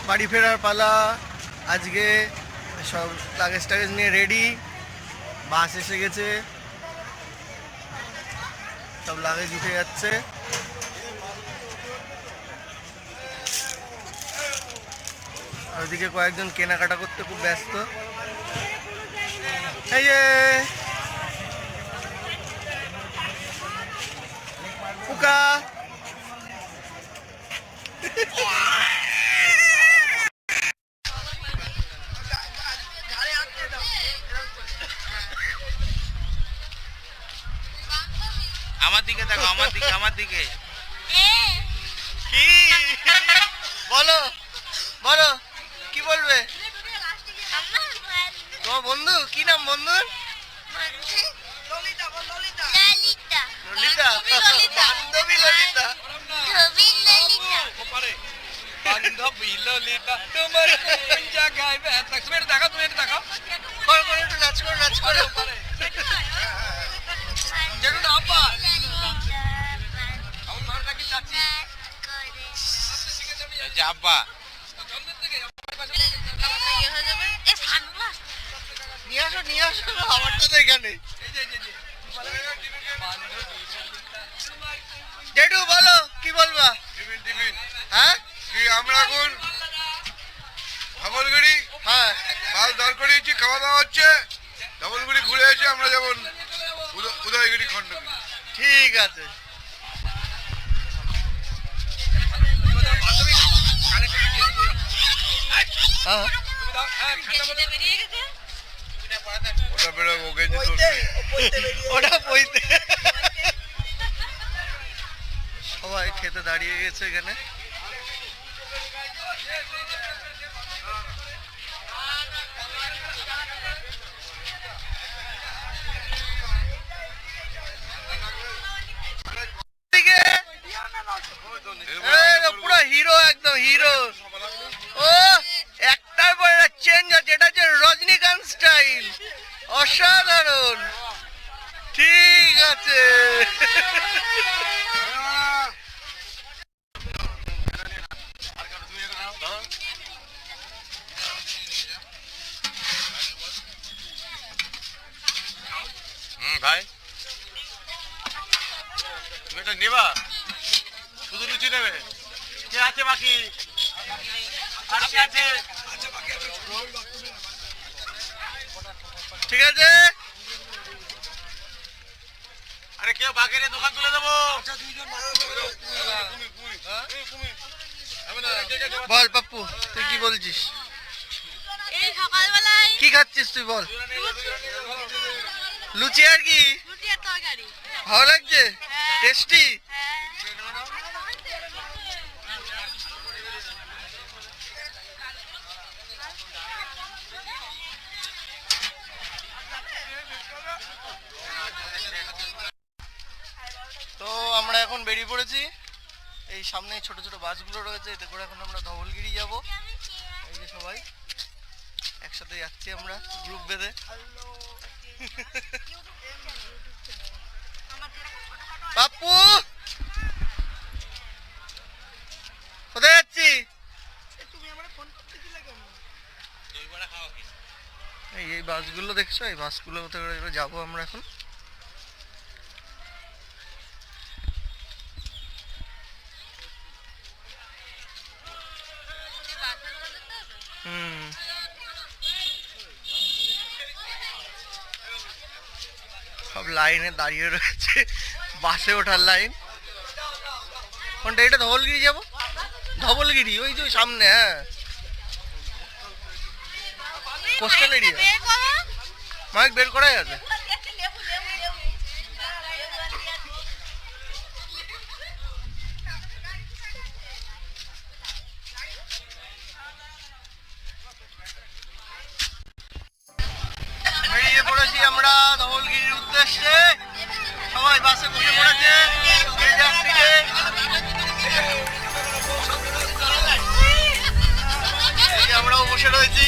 বাড়ি ফেরার পালা। আজকে সব লাগেজ টাগেজ নিয়ে রেডি, বাস এসে গেছে, সব লাগেজ উঠে যাচ্ছে। আর ওদিকে কয়েকজন কেনাকাটা করতে খুব ব্যস্ত। এই যে পুকা আমার দিকে দেখো, আমার দিকে, আমার দিকে। কি বলো বলো, কি বলবে তোমার বন্ধু? কি নাম বন্ধুর? ললিতা। বান্ধবী ললিতা। বান্ধবী ললিতা তোমার কোন জায়গায় ব্যথা? তুমি এটা দেখাও, তুমি এটা দেখাও। করো করো, একটু নাচ করো, নাচ করো। যেটা আপা আমার নাম নাকি চাচি যে আব্বা নিয়ে আসো নিয়ে আসো, আমারটা তো এখানে। জেঠু বলো, কি বলবা? হ্যাঁ, আমরা এখন ধবলগুড়ি হ্যাঁ, বাস দাঁড় করিয়েছি, খাওয়া দাওয়া হচ্ছে। ধবলগুড়ি ঘুরে এসে আমরা যেমন উদয়গিরি খণ্ডগিরি। ঠিক আছে। হ্যাঁ, ওটা বেরোবো গেঞ্জি ওটা বইতে। সবাই খেতে দাঁড়িয়ে গেছে এখানে। পুরো হিরো, একদম হিরো। ও একটার পর চেঞ্জ হচ্ছে, এটা হচ্ছে রজনীকান্ত স্টাইল, অসাধারণ। ঠিক আছে। ভাই তুমি এটা নেবা? শুধু লুচি নেবে? কে আছে বাকি? আর কে আছে? ঠিক আছে। আরে কেউ বাঘের দোকান তুলে দেবো। বল পাপ্পু, তুই কি বলছিস? এই সকালবেলায় কি খাচ্ছিস তুই বল? লুচি আর কি? রুটি আর তরকারি। ভালো লাগছে? হ্যাঁ। টেস্টি? হ্যাঁ। তো আমরা এখন বেরিয়ে পড়েছি। এই সামনে ছোট ছোট বাসগুলো রয়েছে, এতে করে এখন আমরা ধবলগিরি যাব। এই যে সবাই একসাথে যাচ্ছি আমরা গ্রুপ বেঁধে। পাপ্পু কোথায় যাচ্ছি? এই বাসগুলো দেখছো, এই বাসগুলো কোথায় করে যাবো আমরা এখন। সব লাইনে দাঁড়িয়ে রয়েছে, বাসে ওঠার লাইন। কোনটা এটা? ধবলগিরি যাবো? ধবলগিরি ওই যে সামনে। হ্যাঁ, কোস্টাল এরিয়া। মাইক বের করাই আছে। বেরিয়ে পড়েছি আমরা ধবলগিরির উদ্দেশ্যে। সবাই বাসে বসে পড়েছে, আমরাও বসে রয়েছি।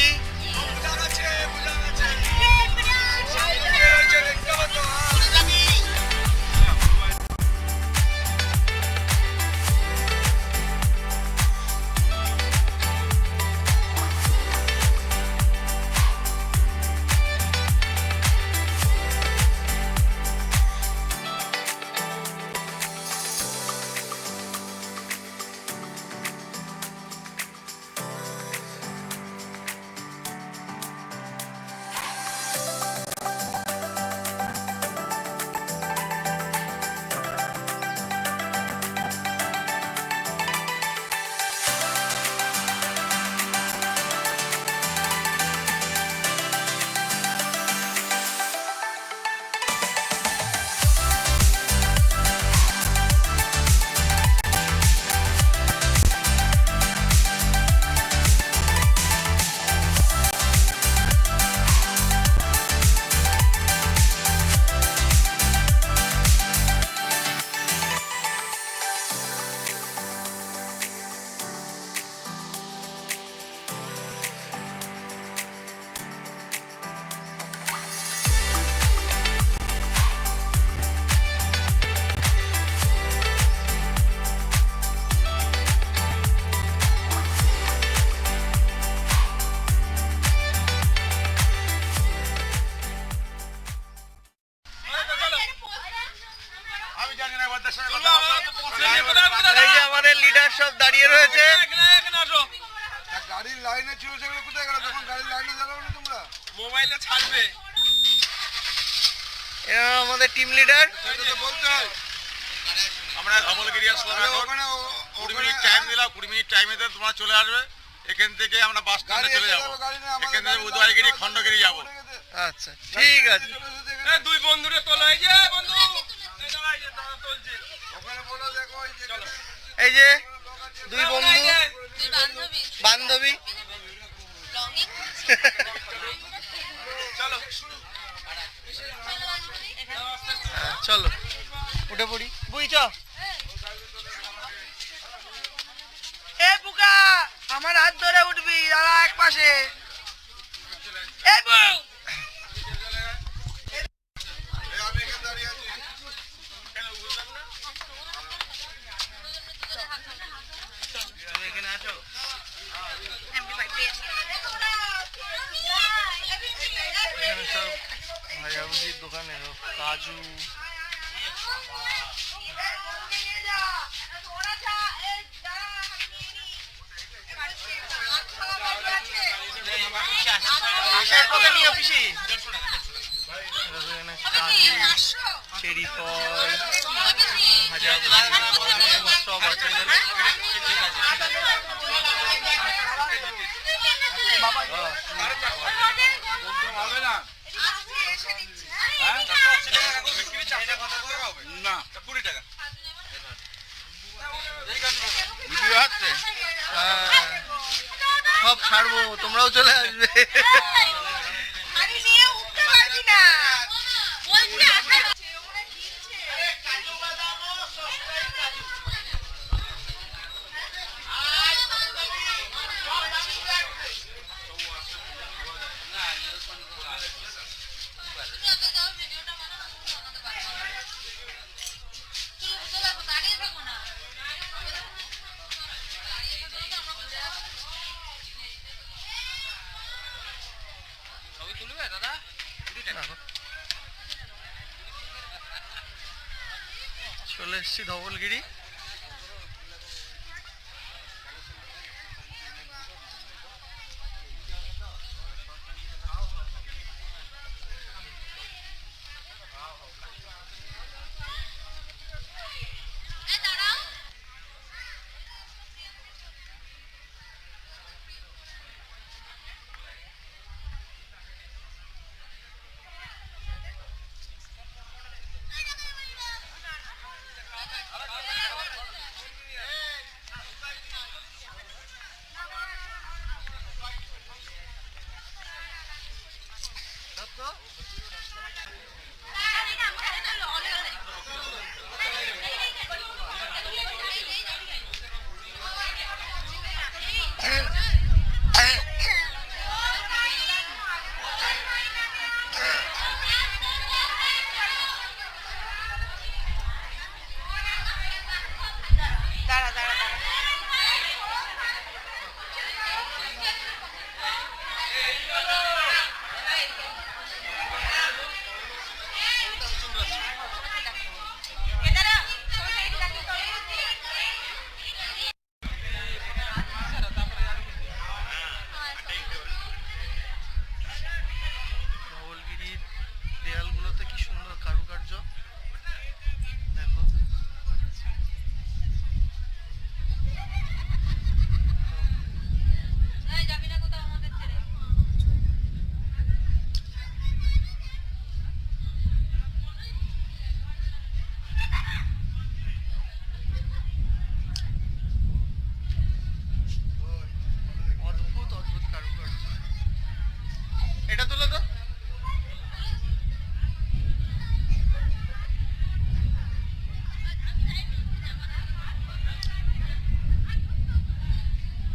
লিডারদের সঙ্গে চলো, কথা বলো। আমরা তো বসে নিয়ে কোথায় বসে এই যে আমাদের লিডার সব দাঁড়িয়ে রয়েছে। এখানে আসো। গাড়ির লাইনে ছিল সেগুলো কোথায় গেল? যখন গাড়ির লাইনে যাবে না তোমরা মোবাইলে ছাড়বে। এরা আমাদের টিম লিডার। সেটা তো বলতে হয়। আমরা ধবলগিরি আসলাম তাহলে এখন ওখানে 20 মিনিট টাইম দিলাম, 20 মিনিট টাইমেতে তোমরা চলে আসবে। এখান থেকে আমরা বাস স্ট্যান্ডে চলে যাবো, এখান থেকে উদয়গিরি খণ্ডগিরি যাবো। আচ্ছা ঠিক আছে। এই দুই বন্ধুরে তোলো, এই যে বন্ধু এই দাঁড়া, এই যে দাঁড়া তুলছে। ওখানে বলো দেখো ওই যে চলো। এই যে দুই বন্ধু এই যে, তুই বান্ধবী বান্ধবী। লঙ্গি চলো। হ্যাঁ, চলো উঠে পড়ি। বুঝছ এ বুকা আমার হাত ধরে উঠবি, দাঁড়া এক পাশে। এই বউ আমি এখানে দাঁড়িয়ে আছি। তুমি এখানে আছো। এখানে সব ভাজাভুজির দোকানে সব কাজু, আসার কথা নিয়ে অফিসে চেরি ফল, ভাজাভুজি সব আছে এখানে। হবে না না 20 টাকা। ভিডিও হচ্ছে হ্যাঁ, সব ছাড়বো, তোমরাও চলে আসবে। আমি নিয়ে উঠতে পারবি না বলছি আসলে ছবি তুলবে দাদা? 20 টাকা। চলে এসছি ধবলগিরি। ধবলগিরির দেয়ালগুলোতে কি সুন্দর কারুকার্য দেখো। যাবি না কোথাও আমাদের ছেড়ে অদ্ভুত অদ্ভুত কারুকার্য। এটা তুলো তো।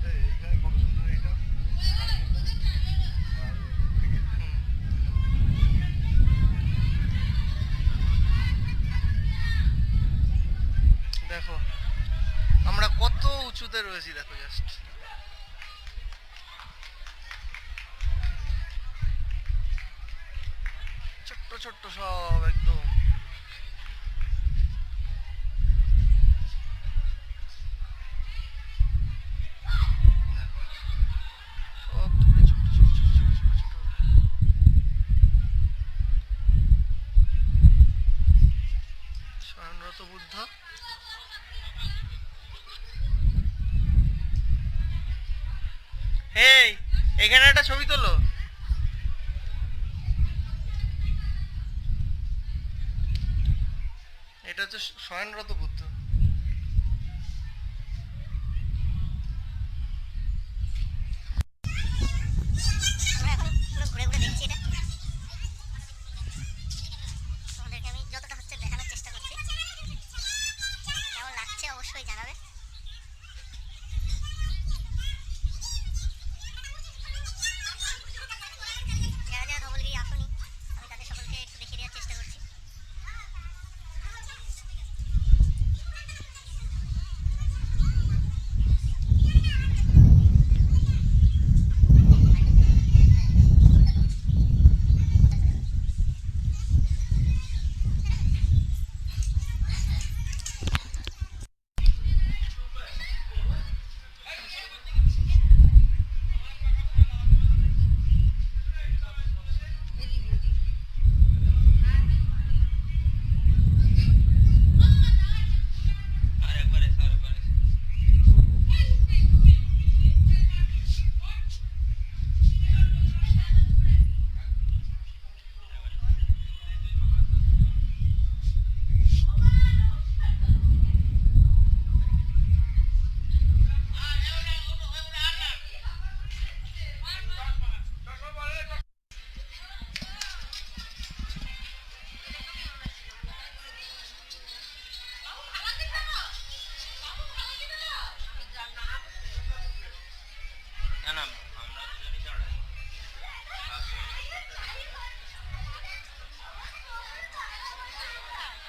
এইখানে কত সুন্দর এটা। দেখো আমরা কত উঁচুতে রয়েছি, দেখো জাস্ট। ছোট্ট ছোট্ট সব একদম। এখানে একটা ছবি তোলো। এটা হচ্ছে শয়নরত বুদ্ধ। আমরা এখন পুরো ঘুরে ঘুরে দেখছি এটা। তোমাদেরকে আমি যতটা হচ্ছে দেখানোর চেষ্টা করছি। কেমন লাগছে অবশ্যই জানাবে। যারা যারা ধবলগিরি আসনি আমি তাদের সকলকে একটু দেখিয়ে দেওয়ার চেষ্টা করছি।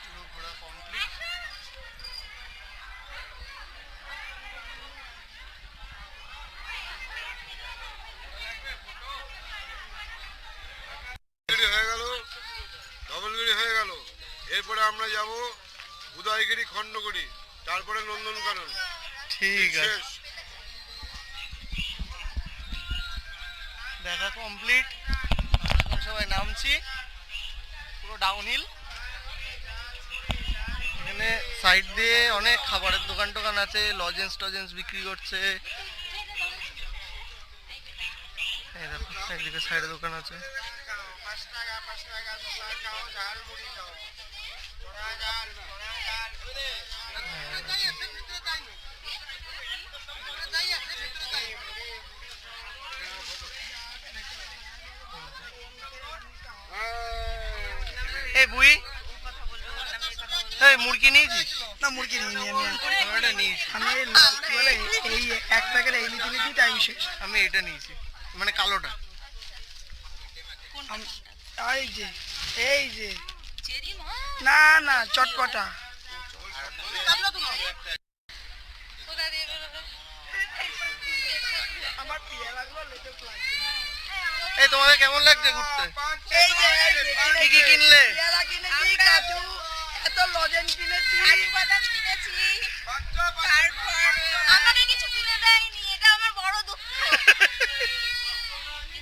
পুরো ঘোরা কমপ্লিট। হয়ে গেল, ধবলগিরি হয়ে গেল। এরপরে আমরা যাব উদয়গিরি, খণ্ডগিরি, তারপরে নন্দনকানন। ঠিক আছে, শেষ। দেখা কমপ্লিট। আমরা সবাই নামছি, পুরো ডাউনহিল। এখানে সাইড দিয়ে অনেক খাবারের দোকান টোকান আছে, লজেন্স টজেন্স বিক্রি করছে। এই দেখো এদিকে সাইডে দোকান আছে। এই বুই, এই মুরগি নিয়েছিস? না মুরগি নিইনি আমি। আমি এটা নিয়েছি। আমি কি বলে এই এক প্যাকেট এই লিচি টাইম শেষ। আমি এটা নিয়েছি, মানে কালোটা। এই যে এই যে চেরি মা না না চটপটা। কোথা দিয়ে বেরোবে? আমার প্রিয় লাগলো লেটে লাগছে। এই তোমাদের কেমন লাগছে ঘুরতে? এই যে কি কি কিনলে? পেয়ারা কিনেছি, কাজু, এত লজেন কিনেছি। কাজু বাদাম কিনেছি। তারপর আমাকে কিছু কিনে দেয়নি, এটা আমার বড় দুঃখ।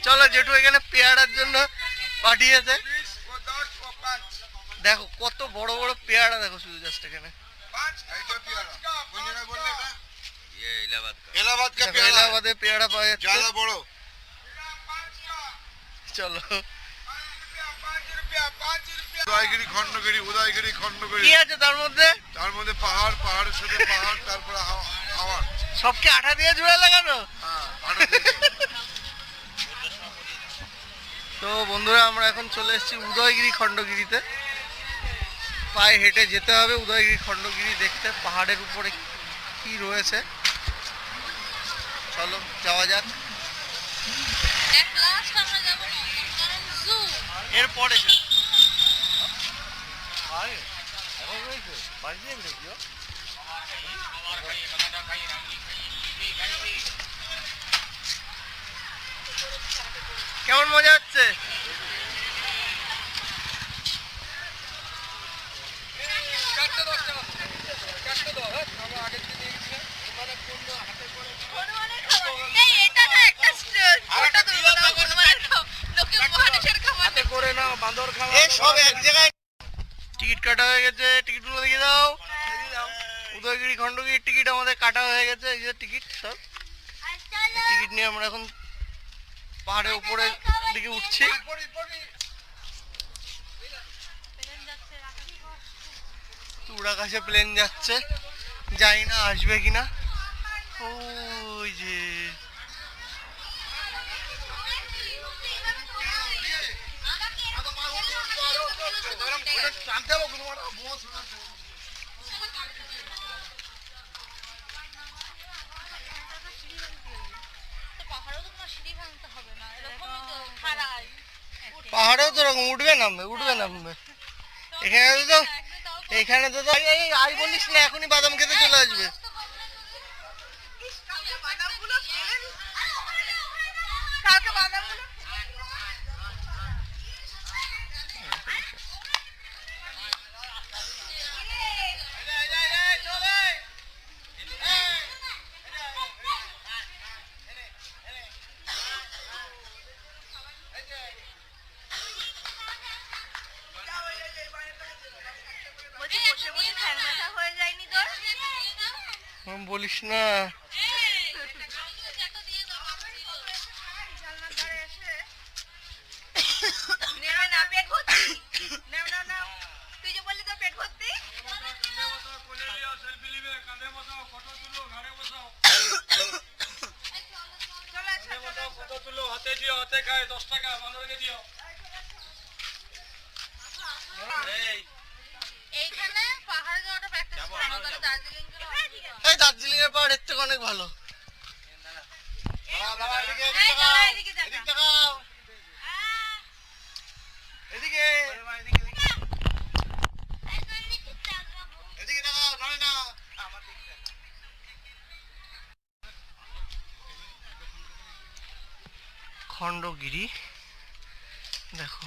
চলো, জেঠু এখানে পেয়ারার জন্য পাঠিয়েছে। দেখো কত বড় বড় পেয়ারা, দেখো শুধু জাস্ট এখানে। এলাহাবাদ কা দেখো, পেয়ারা, এলাহাবাদে পেয়ারা পাওয়া যাচ্ছে। ज़्यादा বড়। চলো, উদয়গিরি, খণ্ডগিরি, উদয়গিরি, খণ্ডগিরি। কি আছে তার মধ্যে? তার মধ্যে পাহাড়, পাহাড়ের সাথে পাহাড়, তারপরে হাওয়া। সবকে আঠা দিয়ে জুড়ে লাগানো। হ্যাঁ, আরো দেখি। তো বন্ধুরা, আমরা এখন চলে এসেছি উদয়গিরি খণ্ডগিরিতে। পায়ে হেঁটে যেতে হবে উদয়গিরি খণ্ডগিরি দেখতে, পাহাড়ের উপরে কি রয়েছে। চলো যাওয়া যাক। এক লাস্ট আমরা যাব নন্দনকানন জু। এরপরে কেমন মজা হচ্ছে? এই এটা না একটা ওটা তো হনুমানের লোকে মহাদেশের খাবার। হাতে করে নাও বাঁদর খাওয়া। এই সব এক জায়গায়। টিকিট কাটা হয়ে গেছে, টিকিটগুলো দেখে দাও। উদয়গিরি খণ্ডগিরির টিকিট আমাদের কাটা হয়ে গেছে, এই যে টিকিট সব। টিকিট নিয়ে আমরা এখন পাহাড়ের উপরের দিকে উঠছি। উড়া কাছে প্লেন যাচ্ছে, জানি না আসবে কিনা। ওই যে পাহাড়েও তো এরকম উঠবে নামবে উঠবে নামবে। এখানে তো আই বলিস না, এখনই বাদাম খেতে চলে আসবে। বলিস না, তুই যে বললি তোর পেট ভর্তি। হাতে দিও, হাতে খায় 10 টাকা বান্ধবীকে দিও। এইখানে পাহাড়ে যাওয়াটা প্র্যাকটিস করো না, তাহলে দার্জিলিং এই দার্জিলিং এর পাহাড় এর থেকে অনেক ভালো। খণ্ডগিরি দেখো,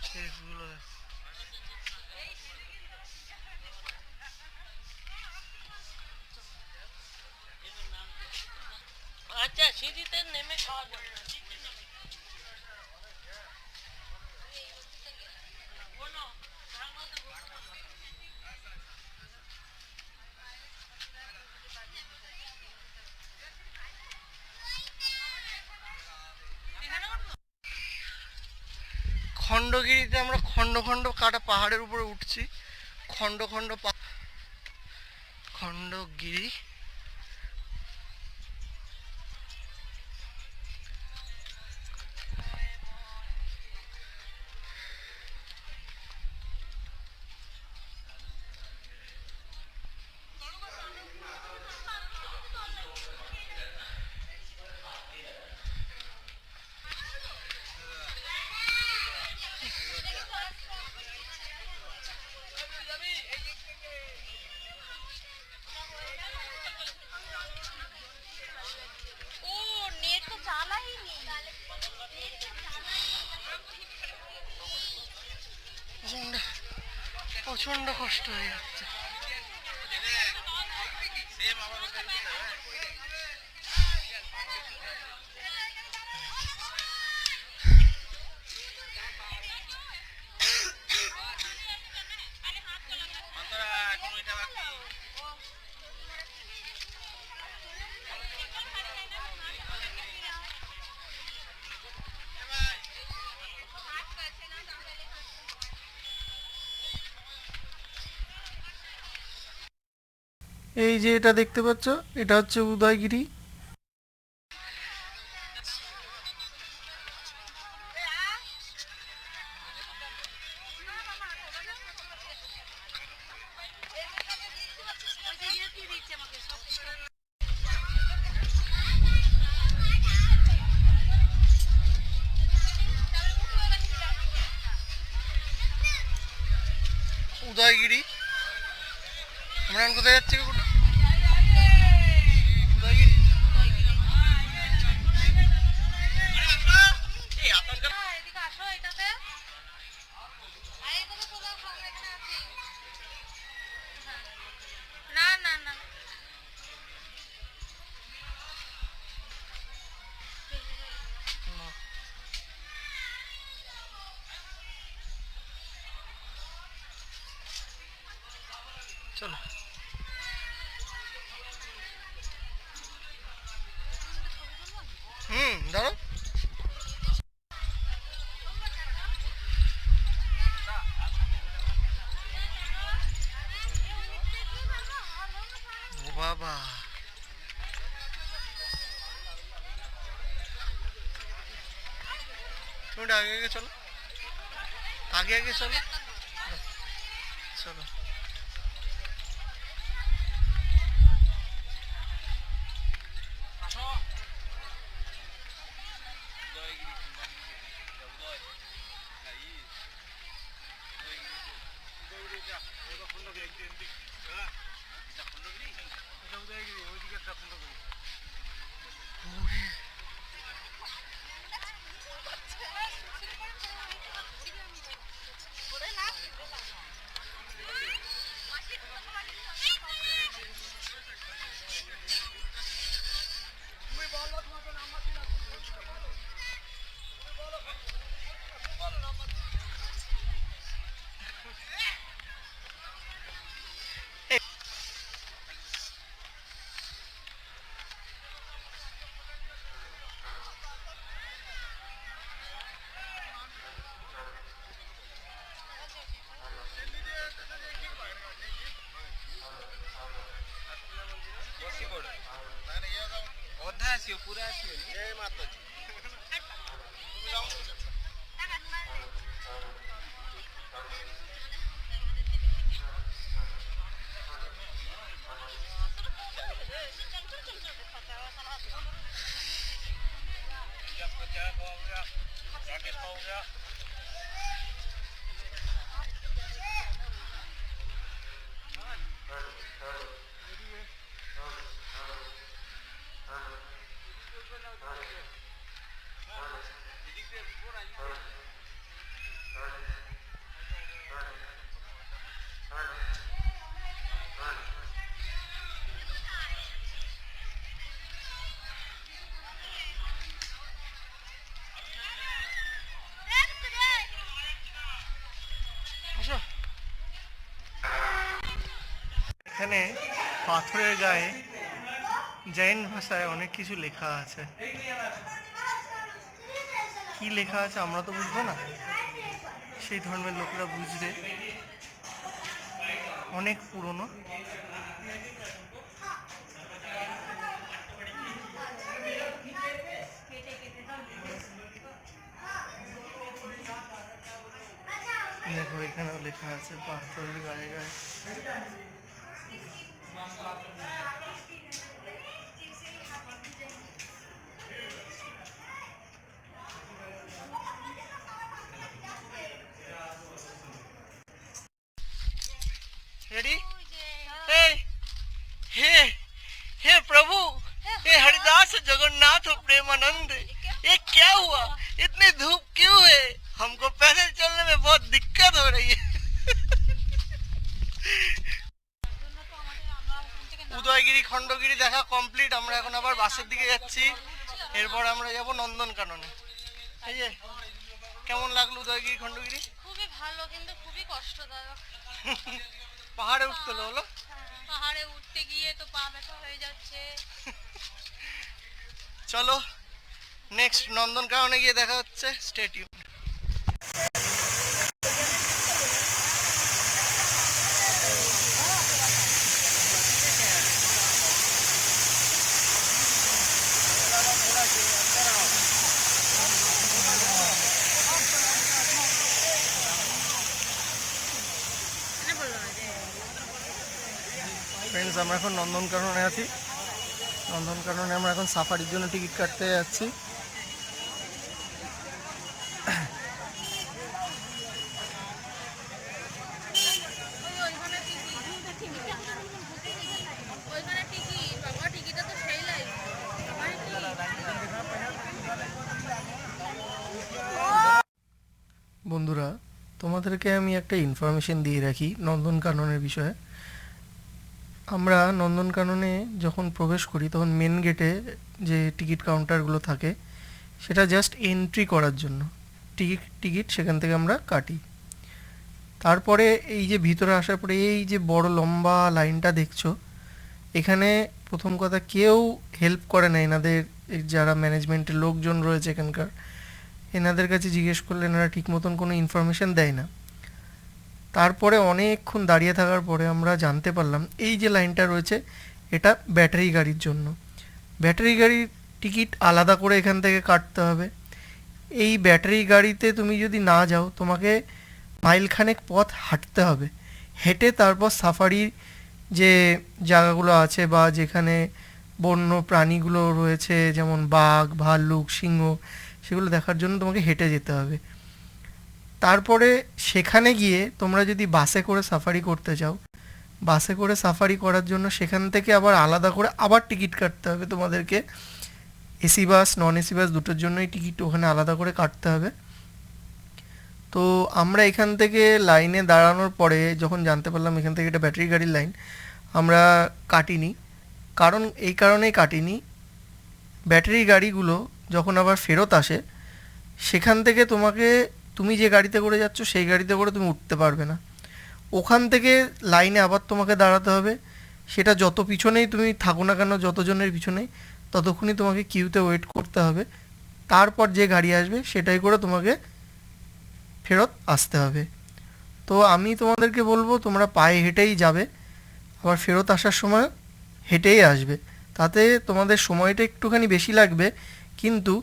সেগুলো দেখো। আচ্ছা, সিঁড়িতে নেমে খাওয়া যাবে। খণ্ডগিরিতে আমরা খণ্ড খণ্ড কাটা পাহাড়ের উপরে উঠছি। খণ্ড খণ্ড খণ্ডগিরি। প্রচন্ড কষ্ট হয়ে যাচ্ছে। এই যে এটা দেখতে পাচ্ছ, এটা হচ্ছে উদয়গিরি। উদয়গিরি। আমরা এখন কোথায় যাচ্ছি? চলো। মিনিট আগে আগে চলো, আগে আগে চলো চলো। ଅଧା ଆସିବ ପୁରା ଆସିବନି। এখানে পাথরের গায়ে জৈন ভাষায় অনেক কিছু লেখা আছে। কি লেখা আছে আমরা তো বুঝবো না, সেই ধর্মের লোকেরা বুঝবে। অনেক পুরনো। দেখো এখানেও লেখা আছে পাথরের গায়ে গায়ে। रेडी? हे हे प्रभु, हे हरिदास जगन्नाथ प्रेमानंद, ये क्या हुआ? इतनी धूप क्यों है? हमको पैदल चलने में बहुत दिक्कत हो रही है। উদয়গিরি খণ্ডগিরি দেখা কমপ্লিট। আমরা এখন আবার বাসের দিকে যাচ্ছি। এরপর আমরা যাব নন্দনকাননে। এই যে কেমন লাগলো উদয়গিরি খণ্ডগিরি? খুবই ভালো, কিন্তু খুবই কষ্টদায়ক। পাহাড়ে উঠতে হলো। পাহাড়ে উঠতে গিয়ে তো পা ব্যথা হয়ে যাচ্ছে। চলো নেক্সট নন্দনকাননে গিয়ে দেখা হচ্ছে। Stay tune. ফ্রেন্ডস, আমরা এখন নন্দনকাননে আছি। নন্দনকাননে আমরা এখন সাফারির জন্য টিকিট কাটতে যাচ্ছি। বন্ধুরা, তোমাদেরকে আমি একটা ইনফরমেশন দিয়ে রাখি নন্দনকাননের বিষয়ে। আমরা নন্দনকাননে যখন প্রবেশ করি তখন মেন গেটে যে টিকিট কাউন্টারগুলো থাকে সেটা জাস্ট এন্ট্রি করার জন্য টিকিট সেখান থেকে আমরা কাটি। তারপরে এই যে ভিতরে আসার পরে এই যে বড় লম্বা লাইনটা দেখছো, এখানে প্রথম কথা কেউ হেল্প করে না। এনাদের যারা ম্যানেজমেন্টের লোকজন রয়েছে এখানকার, এনাদের কাছে জিজ্ঞেস করলে এনারা ঠিক মতন কোনো ইনফরমেশান দেয় না। তারপরে অনেকক্ষণ দাঁড়িয়ে থাকার পরে আমরা জানতে পারলাম এই যে লাইনটা রয়েছে এটা ব্যাটারি গাড়ির জন্য। ব্যাটারি গাড়ির টিকিট আলাদা করে এখান থেকে কাটতে হবে। এই ব্যাটারি গাড়িতে তুমি যদি না যাও, তোমাকে মাইলখানেক পথ হাঁটতে হবে। হেঁটে তারপর সাফারির যে জায়গাগুলো আছে বা যেখানে বন্য প্রাণীগুলো রয়েছে, যেমন বাঘ, ভাল্লুক, সিংহ, সেগুলো দেখার জন্য তোমাকে হেঁটে যেতে হবে। তারপরে সেখানে গিয়ে তোমরা যদি বাসে করে সাফারি করতে চাও, বাসে করে সাফারি করার জন্য সেখান থেকে আবার আলাদা করে আবার টিকিট কাটতে হবে তোমাদেরকে। AC bus, non AC bus দুটোর জন্যই টিকিট ওখানে আলাদা করে কাটতে হবে। তো আমরা এখান থেকে লাইনে দাঁড়ানোর পরে যখন জানতে পারলাম এখান থেকে এটা ব্যাটারি গাড়ির লাইন, আমরা কাটিনি। কারণ এই কারণেই কাটিনি, ব্যাটারি গাড়িগুলো যখন আবার ফেরত আসে সেখান থেকে তুমি যে গাড়িতে করে যাচ্ছ সেই গাড়িতে করে তুমি উঠতে পারবে না। ওখান থেকে লাইনে আবার তোমাকে দাঁড়াতে হবে। সেটা যত পিছনেই তুমি থাকো না কেন, যতজনের পিছনেই, ততক্ষণই তোমাকে কিউতে ওয়েট করতে হবে। তারপর যে গাড়ি আসবে সেটাই করে তোমাকে ফেরত আসতে হবে। তো আমি তোমাদেরকে বলবো তোমরা পায়ে হেঁটেই যাবে, আবার ফেরত আসার সময় হেঁটেই আসবে। তাতে তোমাদের সময়টা একটুখানি বেশি লাগবে, কিন্তু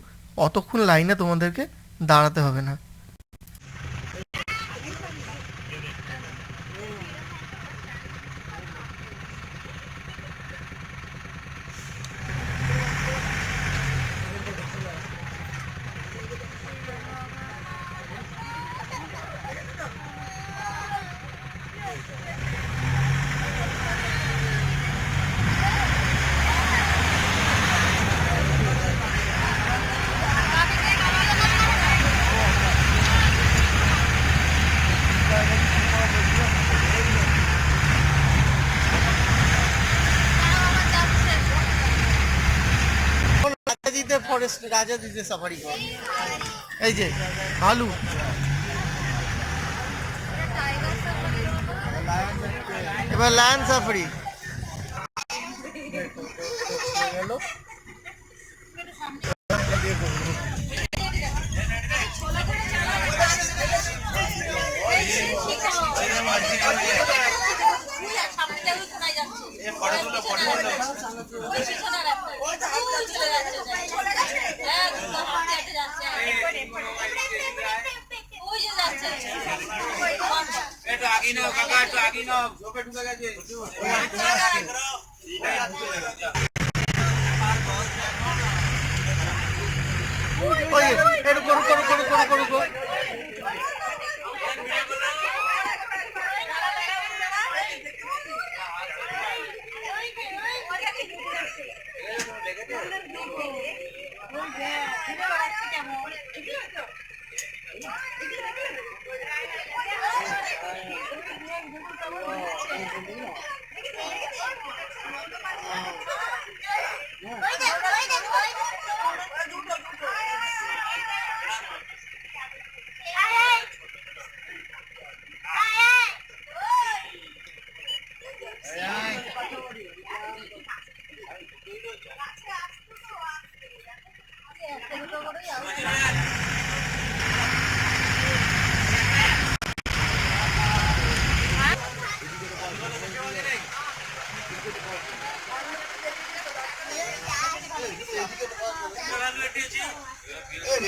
অতক্ষণ লাইনে তোমাদেরকে দাঁড়াতে হবে না। রাজাদিতে ফরেস্ট, রাজাদিতে সাফারি করে, এই যে ভালু, এবার লায়ন সাফারি।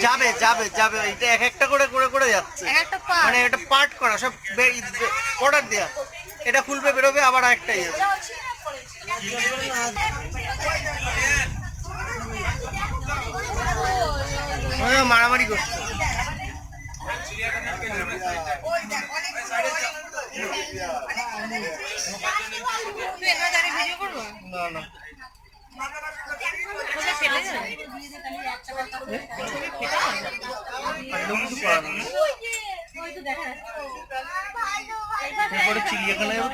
যাবে যাবে যাবে, এটা এক একটা করে করে করে যাচ্ছে, মানে এটা পার্ট করা, সব অর্ডার দেয়া। এটা খুলবে, বেরোবে, আবার আরেকটাই যাবে। মারামারি করছে। না না, চিড়িয়াখানা যাবো,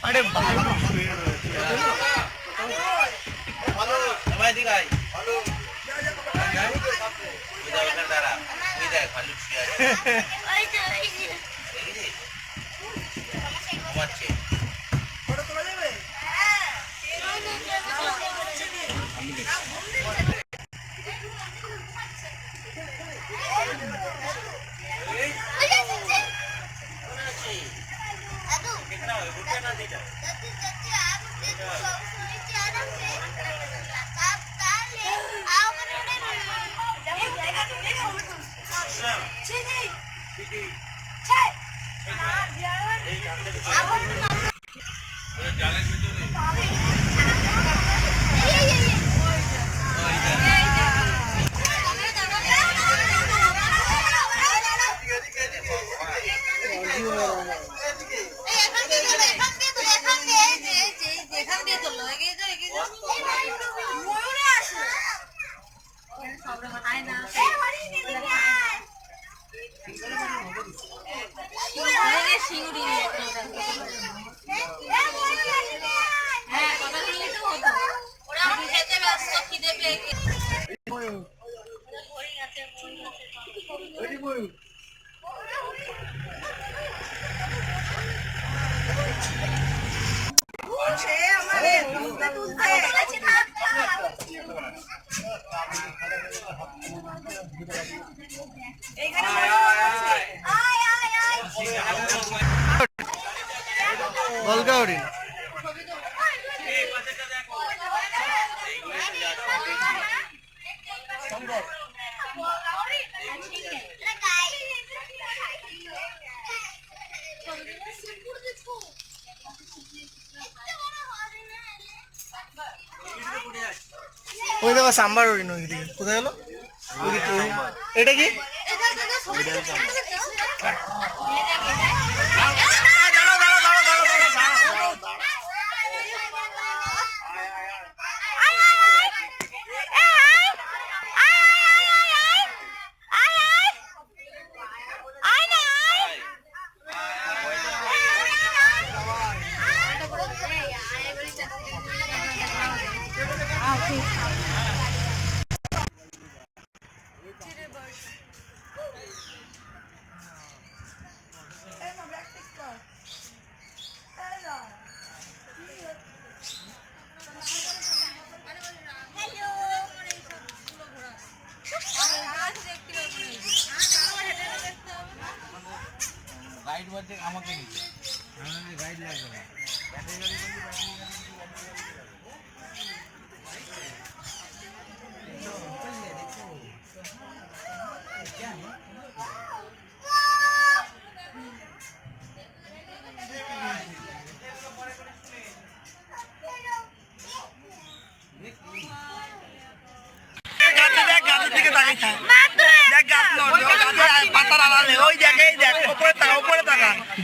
আরে ভালো বলকা হরিণ। ওই দেখো সাম্বার হরিণ ওইদিকে কোথায় গেল? ওইদিকে এটা কি? আমাকে নিতে গাইড লাগবে না।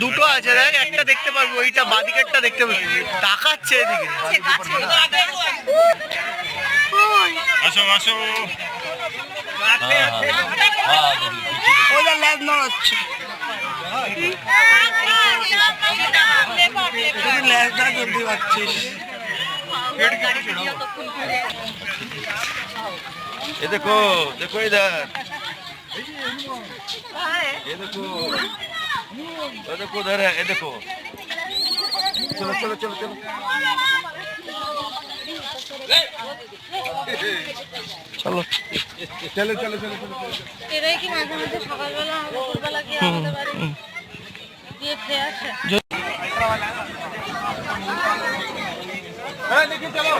দুটো আছে দেখ, একটা দেখতে পারবো, ওইটা বাদিকেরটা দেখতে পারবো, তাকাচ্ছে এদিকে। আসো আসো। ওইটা ল্যাব নড়াচ্ছে, ল্যাবটা জলদি পাচ্ছিস। ये देखो देखो इधर, ये देखो उधर है, ये देखो। चलो चलो चलो चलो চলো चलो चलो चलो चलो। এরাই কি মাঝে মাঝে সকালবেলা দুপুরবেলা গিয়ে আমাদের বাড়ি গিয়ে খেয়ে আসে? देखिए चलो।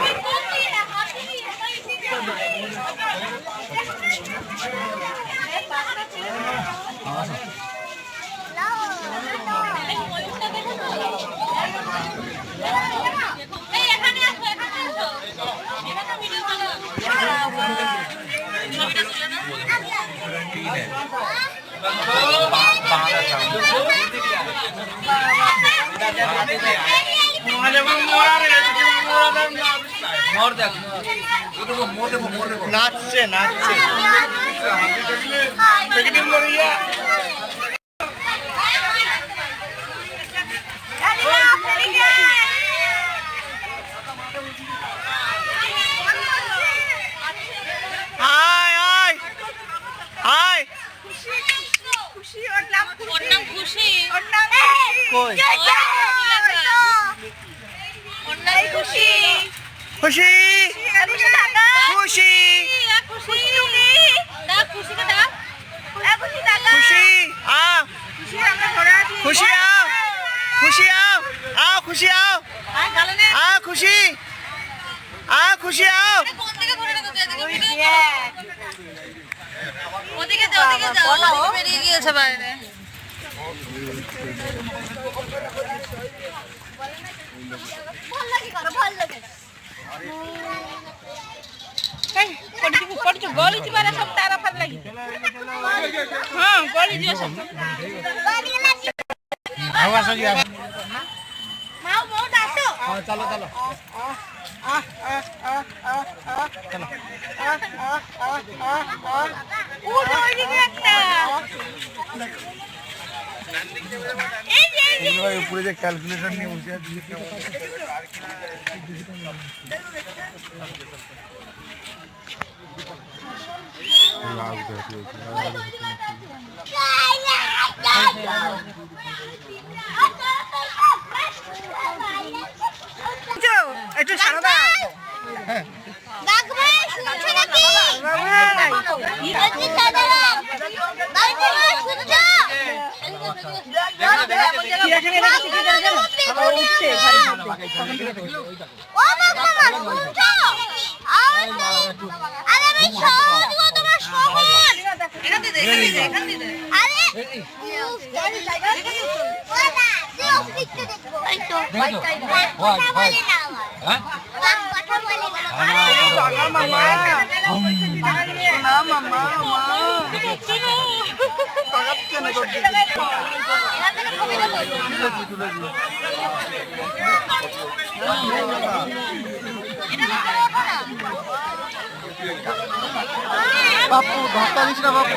নাচছে নাচছে। আয় আয় আয়। ওর নাম খুশি। কই খুশি খুশি খুশি খুশি আ খুশি আও খুশি আও আও খুশি আও আ খুশি আ খুশি আও। ওদিকে যাও, বেরিয়ে গিয়েছে বাইরে। গলি পারে সব তারা ফার লাগি। হ্যাঁ গলি দিয়ে সব মাও বহুত আসো। চলো চলো উপরে যে ক্যালকুলেটর নিয়ে বসে আছে। একটু সারা দাও। বাঘ ভাই শুনছো নাকি? বাঘ ভাই কি সাদারা? বাঘ ভাই শুনছো? চিড়িয়াখানায় এটা শিখে যাবে জানো? আবার উঠছে ঘরে ও বাঘ মামা শুনছো? আরে আমি সব দিব তোমার সমান। এখানে দে এখানে দে। আরে ওলা জিও পিকতে দেখবো। এই তো কথা বলে না আমার। হ্যাঁ? কথা বলে না। বাঘা মামা না মামা বাঘা কেন করছিস? বাপু ধাক্কা দিস না বাপু।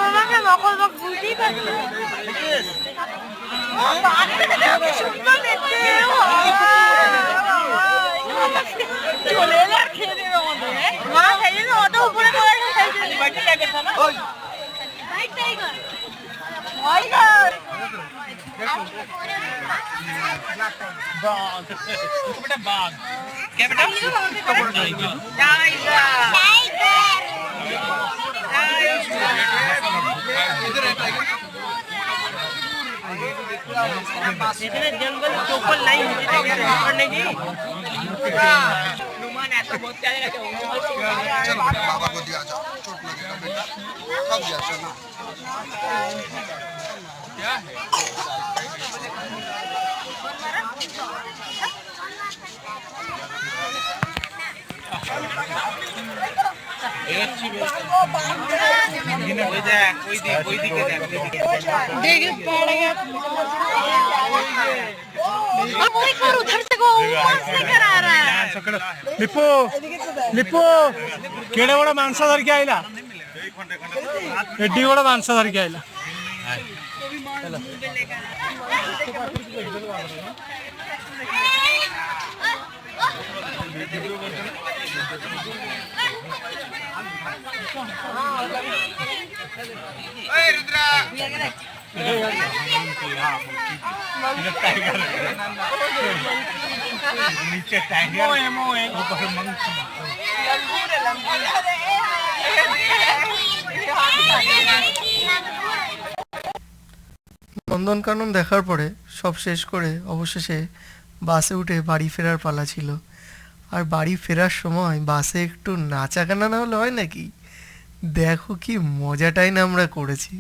আমাকে নকল বাঘ বুঝতেই পারছি না। চলে এলে আর খেয়ে দেবে আমাদের। মা খেয়ে দেবে অত উপরে চলে এসে খেয়ে जंगल चौपल नहीं नहीं हनुमान ऐसा बहुत प्यारे लगते बाबा को दिया जाओ चोट लगेगा बेटा कब दिया चलो उधर से वो ऊपर से करा रहा है। लिपू लिपू केडे बड़ा माणसा धरके आईला एड्डी बड़ा माणसा धरके आईला নন্দনকানন দেখার পরে সব শেষ করে অবশেষে বাসে উঠে বাড়ি ফেরার পালা ছিল। আর বাড়ি ফেরার সময় বাসে একটু নাচা গানা না হলে হয় নাকি? দেখো কি মজাটাই না আমরা করেছি।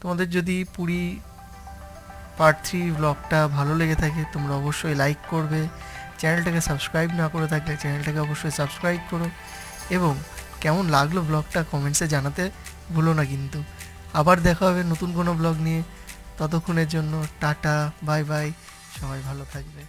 তোমাদের যদি পুরী পার্ট 3 ব্লগটা ভালো লেগে থাকে তোমরা অবশ্যই লাইক করবে, চ্যানেলটাকে সাবস্ক্রাইব না করে থাকলে চ্যানেলটাকে অবশ্যই সাবস্ক্রাইব করো, এবং কেমন লাগলো ব্লগটা কমেন্টসে জানাতে ভুলো না কিন্তু। আবার দেখা হবে নতুন কোনো ব্লগ নিয়ে, ততক্ষণের জন্য টাটা, বাই বাই, সবাই ভালো থাকবে।